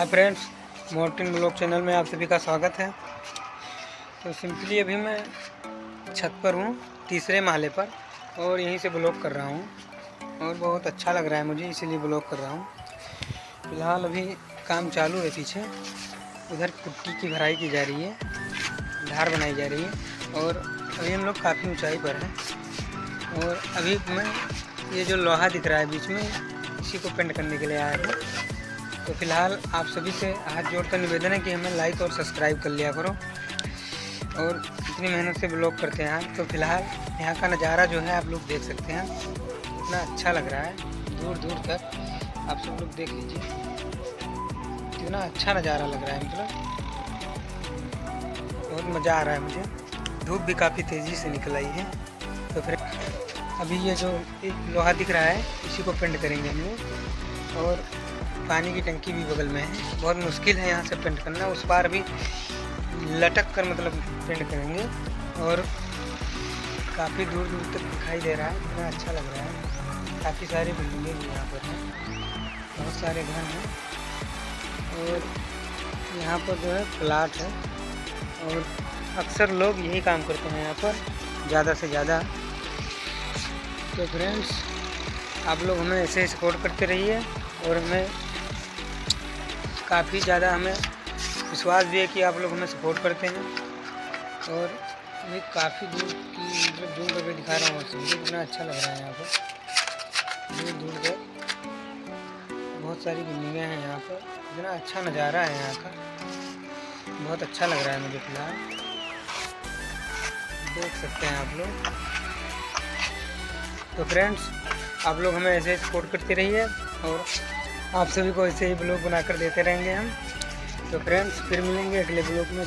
Hi friends, Mortein blog channel में आप सभी का स्वागत है। तो सिंपली अभी मैं छत पर हूँ, तीसरे माले पर, और यहीं से ब्लॉग कर रहा हूँ और बहुत अच्छा लग रहा है मुझे, इसीलिए ब्लॉग कर रहा हूँ। फ़िलहाल अभी काम चालू है पीछे, उधर पुट्टी की भराई की जा रही है, धार बनाई जा रही है और अभी हम लोग काफ़ी ऊंचाई पर हैं। और अभी मैं ये जो लोहा दिख रहा है बीच में, इसी को पेंट करने के लिए आया हूँ। तो फिलहाल आप सभी से हाथ जोड़कर निवेदन है कि हमें लाइक और सब्सक्राइब कर लिया करो, और इतनी मेहनत से ब्लॉग करते हैं। तो फिलहाल यहाँ का नज़ारा जो है आप लोग देख सकते हैं, इतना अच्छा लग रहा है, दूर दूर तक आप सब लोग देख लीजिए, इतना अच्छा नज़ारा लग रहा है, मतलब बहुत मज़ा आ रहा है मुझे। धूप भी काफ़ी तेज़ी से निकल आई है। तो फिर अभी ये जो एक लोहा दिख रहा है, इसी को पेंट करेंगे हम लोग, और पानी की टंकी भी बगल में है। बहुत मुश्किल है यहाँ से पेंट करना, उस पार भी लटक कर मतलब पेंट करेंगे, और काफ़ी दूर दूर तक दिखाई दे रहा है, इतना अच्छा लग रहा है। काफ़ी सारी बिल्डिंगें भी यहाँ पर हैं, बहुत सारे घर हैं, और यहाँ पर जो है प्लाट है, और अक्सर लोग यही काम करते हैं यहाँ पर ज़्यादा से ज़्यादा। तो फ्रेंड्स, आप लोग हमें ऐसे ही सपोर्ट करते रहिए, और हमें काफ़ी ज़्यादा हमें विश्वास भी है कि आप लोग हमें सपोर्ट करते हैं। और ये काफ़ी दूर की मतलब जूम करके दिखा रहा हूँ, मुझे इतना अच्छा लग रहा है यहाँ पर, दूर दूर तक बहुत सारी बिल्डिंगें हैं यहाँ पर, इतना अच्छा नज़ारा है यहाँ का, बहुत अच्छा लग रहा है मुझे। फिलहाल देख सकते हैं आप लोग। तो फ्रेंड्स, आप लोग हमें ऐसे सपोर्ट करते रहिए, और आप सभी को ऐसे ही ब्लॉग बनाकर देते रहेंगे हम। तो फ्रेंड्स, फिर मिलेंगे अगले ब्लॉग में।